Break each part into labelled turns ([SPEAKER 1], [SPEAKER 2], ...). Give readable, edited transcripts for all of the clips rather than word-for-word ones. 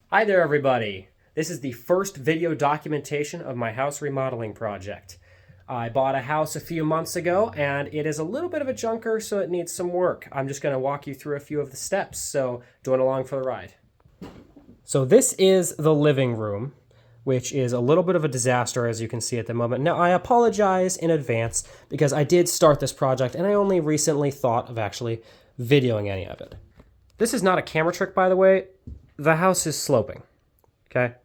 [SPEAKER 1] Hi there, everybody. This is the first video documentation of my house remodeling project. I bought a house a few months ago and it is a little bit of a junker, so it needs some work. I'm just going to walk you through a few of the steps, so join along for the ride. So this is the living room, which is a little bit of a disaster, as you can see at the moment. Now, I apologize in advance because I did start this project and I only recently thought of actually videoing any of it. This is not a camera trick, by the way. The house is sloping, okay?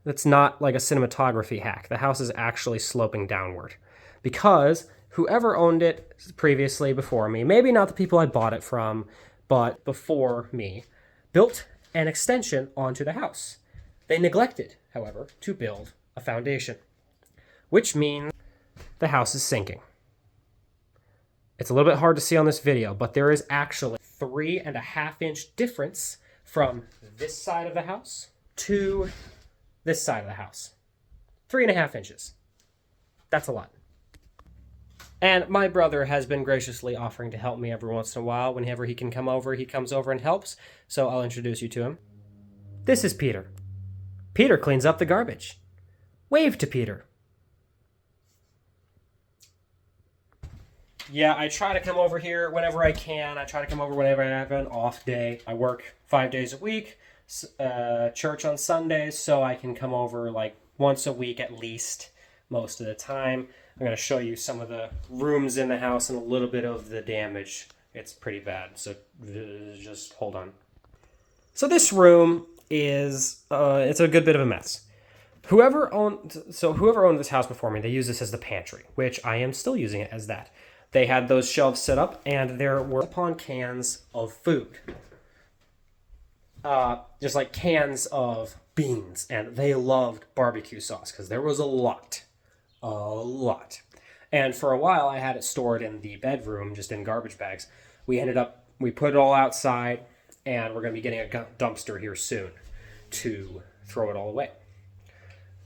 [SPEAKER 1] That's not like a cinematography hack. The house is actually sloping downward because whoever owned it previously before me, maybe not the people I bought it from, but before me, built an extension onto the house. They neglected, however, to build a foundation, which means the house is sinking. It's a little bit hard to see on this video, but there is actually 3.5-inch difference from this side of the house to this side of the house. 3.5 inches. That's a lot. And my brother has been graciously offering to help me every once in a while. Whenever he can come over, he comes over and helps. So I'll introduce you to him. This is Peter. Peter cleans up the garbage. Wave to Peter. Yeah, I try to come over here whenever I can. I try to come over whenever I have an off day. I work 5 days a week, church on Sundays, so I can come over like once a week at least most of the time. I'm going to show you some of the rooms in the house and a little bit of the damage. It's pretty bad, so just hold on. So this room is, it's a good bit of a mess. Whoever owned this house before me, they used this as the pantry, which I am still using it as that. They had those shelves set up, and there were upon cans of food. Just like cans of beans, and they loved barbecue sauce, because there was a lot. A lot. And for a while, I had it stored in the bedroom, just in garbage bags. We put it all outside, and we're going to be getting a dumpster here soon to throw it all away.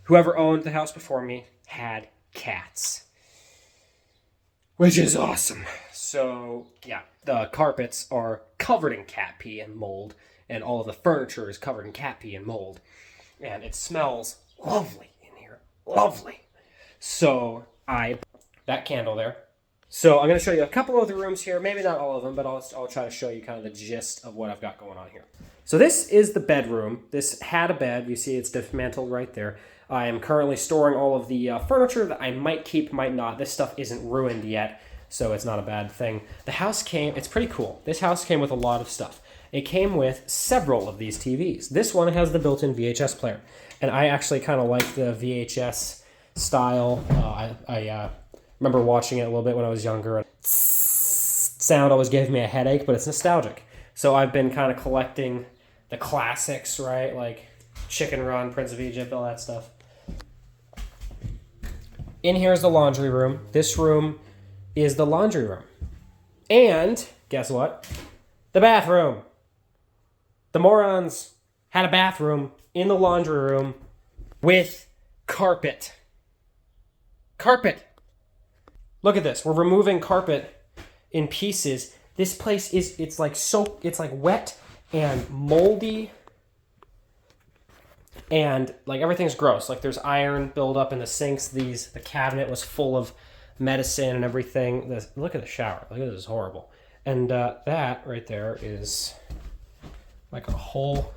[SPEAKER 1] Whoever owned the house before me had cats, which is awesome. So, yeah, the carpets are covered in cat pee and mold, and all of the furniture is covered in cat pee and mold. And it smells lovely in here. Lovely. So, that candle there. So, I'm going to show you a couple of the rooms here. Maybe not all of them, but I'll try to show you kind of the gist of what I've got going on here. So, this is the bedroom. This had a bed. You see it's dismantled right there. I am currently storing all of the furniture that I might keep, might not. This stuff isn't ruined yet, so it's not a bad thing. The house it's pretty cool. This house came with a lot of stuff. It came with several of these TVs. This one has the built-in VHS player, and I actually kind of like the VHS style. I remember watching it a little bit when I was younger. Sound always gave me a headache, but it's nostalgic. So I've been kind of collecting the classics, right? Like Chicken Run, Prince of Egypt, all that stuff. In here is the laundry room. This room is the laundry room. And, guess what? The bathroom. The morons had a bathroom in the laundry room with carpet. Carpet. Look at this. We're removing carpet in pieces. This place it's like wet and moldy. And like everything's gross. Like there's iron buildup in the sinks. The cabinet was full of medicine and everything. Look at the shower. Look at this, is horrible. And that right there is like a hole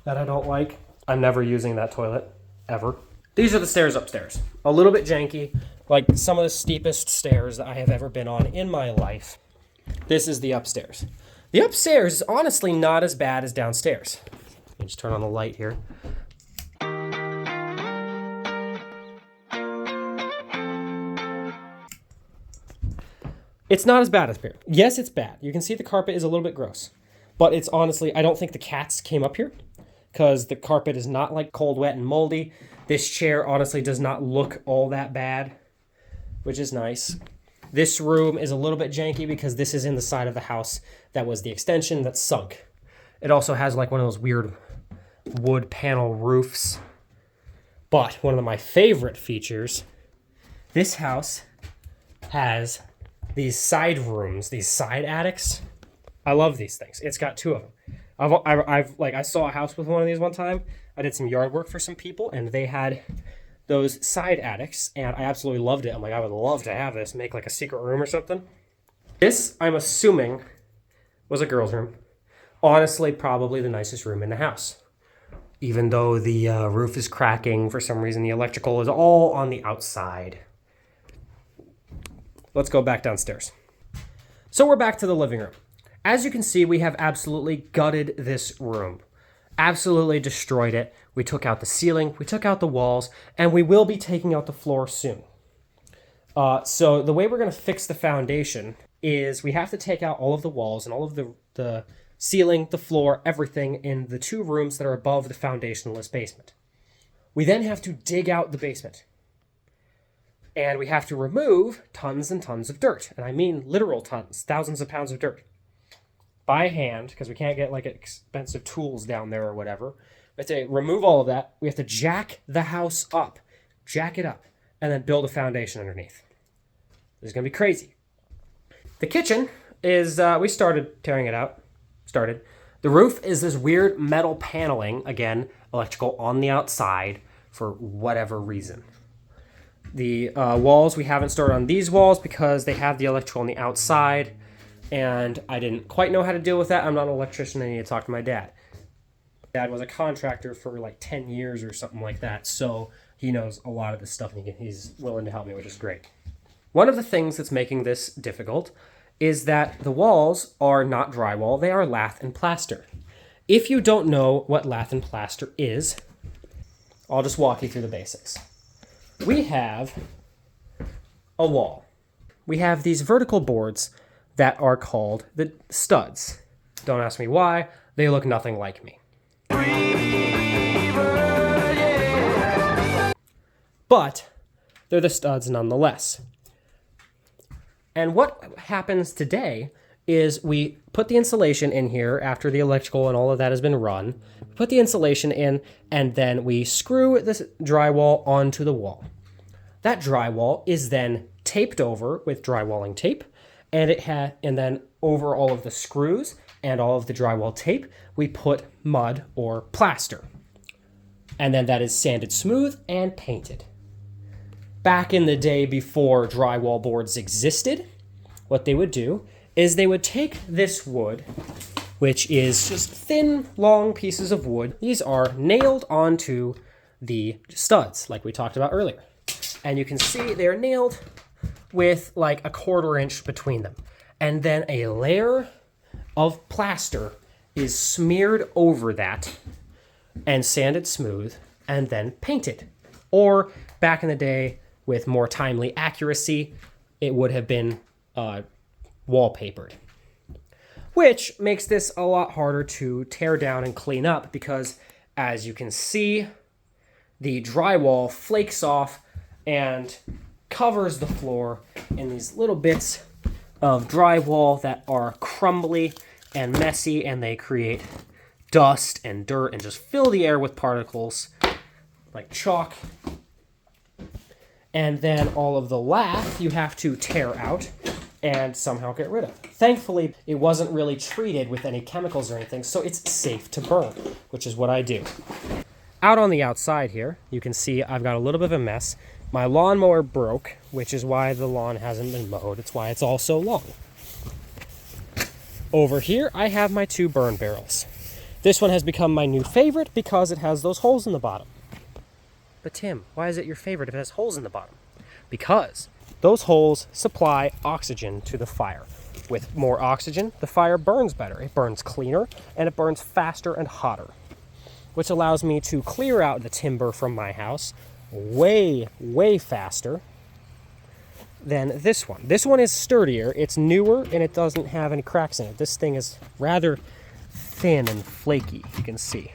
[SPEAKER 1] that I don't like. I'm never using that toilet ever. These are the stairs upstairs. A little bit janky, like some of the steepest stairs that I have ever been on in my life. This is the upstairs. The upstairs is honestly not as bad as downstairs. Let me just turn on the light here. It's not as bad as here. Yes, it's bad. You can see the carpet is a little bit gross. But it's honestly, I don't think the cats came up here because the carpet is not like cold, wet, and moldy. This chair honestly does not look all that bad, which is nice. This room is a little bit janky because this is in the side of the house that was the extension that sunk. It also has like one of those weird wood panel roofs. But one of my favorite features, this house has these side rooms, these side attics. I love these things. It's got two of them. I saw a house with one of these one time. I did some yard work for some people, and they had those side attics, and I absolutely loved it. I'm like, I would love to have this, make like a secret room or something. This, I'm assuming, was a girl's room. Honestly, probably the nicest room in the house. Even though the roof is cracking, for some reason the electrical is all on the outside. Let's go back downstairs. So we're back to the living room. As you can see, we have absolutely gutted this room. Absolutely destroyed it. We took out the ceiling, we took out the walls, and we will be taking out the floor soon. So the way we're going to fix the foundation is we have to take out all of the walls and all of the ceiling, the floor, everything in the 2 rooms that are above the foundationless basement. We then have to dig out the basement. And we have to remove tons and tons of dirt. And I mean literal tons, thousands of pounds of dirt. By hand, because we can't get like expensive tools down there or whatever. We have to remove all of that. We have to jack the house up. Jack it up. And then build a foundation underneath. This is going to be crazy. The kitchen is, we started tearing it out. The roof is this weird metal paneling, again, electrical on the outside for whatever reason. The walls, we haven't started on these walls because they have the electrical on the outside, and I didn't quite know how to deal with that. I'm not an electrician. I need to talk to my dad. Dad was a contractor for like 10 years or something like that, so he knows a lot of this stuff, and he's willing to help me, which is great. One of the things that's making this difficult is that the walls are not drywall, they are lath and plaster. If you don't know what lath and plaster is, I'll just walk you through the basics. We have a wall. We have these vertical boards that are called the studs. Don't ask me why, they look nothing like me. But they're the studs nonetheless. And what happens today is we put the insulation in here after the electrical and all of that has been run. Put the insulation in, and then we screw this drywall onto the wall. That drywall is then taped over with drywalling tape, and then over all of the screws and all of the drywall tape, we put mud or plaster. And then that is sanded smooth and painted. Back in the day before drywall boards existed, what they would do is they would take this wood, which is just thin, long pieces of wood. These are nailed onto the studs, like we talked about earlier. And you can see they're nailed with like a 1/4 inch between them. And then a layer of plaster is smeared over that and sanded smooth and then painted. Or back in the day, with more timely accuracy, it would have been wallpapered. Which makes this a lot harder to tear down and clean up because, as you can see, the drywall flakes off and covers the floor in these little bits of drywall that are crumbly and messy, and they create dust and dirt and just fill the air with particles like chalk. And then all of the lath you have to tear out and somehow get rid of. Thankfully, it wasn't really treated with any chemicals or anything, so it's safe to burn, which is what I do. Out on the outside here, you can see I've got a little bit of a mess. My lawnmower broke, which is why the lawn hasn't been mowed. It's why it's all so long. Over here, I have my 2 burn barrels. This one has become my new favorite because it has those holes in the bottom. But Tim, why is it your favorite if it has holes in the bottom? Because those holes supply oxygen to the fire. With more oxygen, the fire burns better. It burns cleaner, and it burns faster and hotter, which allows me to clear out the timber from my house way, way faster than this one. This one is sturdier, it's newer, and it doesn't have any cracks in it. This thing is rather thin and flaky, you can see.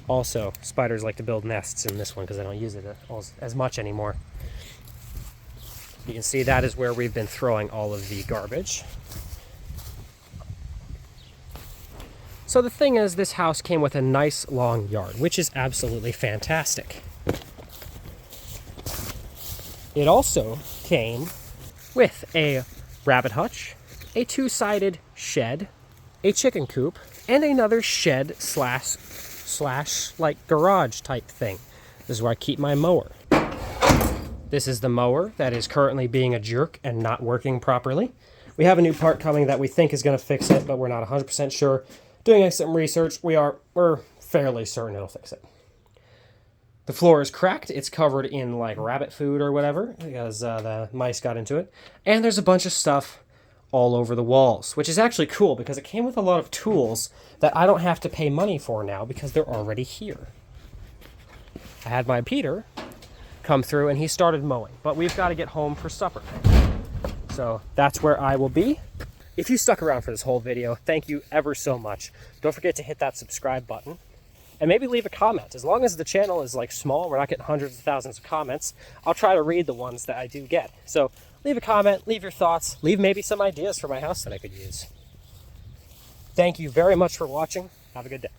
[SPEAKER 1] Also, spiders like to build nests in this one because I don't use it as much anymore. You can see that is where we've been throwing all of the garbage. So the thing is, this house came with a nice long yard, which is absolutely fantastic. It also came with a rabbit hutch, a 2-sided shed, a chicken coop, and another shed slash like garage type thing. This is where I keep my mower. This is the mower that is currently being a jerk and not working properly. We have a new part coming that we think is going to fix it, but we're not 100% sure. Doing some research, we're fairly certain it'll fix it. The floor is cracked. It's covered in like rabbit food or whatever because the mice got into it. And there's a bunch of stuff all over the walls, which is actually cool because it came with a lot of tools that I don't have to pay money for now because they're already here. I had my Peter come through and he started mowing, but we've got to get home for supper. So that's where I will be. If you stuck around for this whole video, thank you ever so much. Don't forget to hit that subscribe button and maybe leave a comment. As long as the channel is like small, we're not getting hundreds of thousands of comments, I'll try to read the ones that I do get. So leave a comment, leave your thoughts, leave maybe some ideas for my house that I could use. Thank you very much for watching. Have a good day.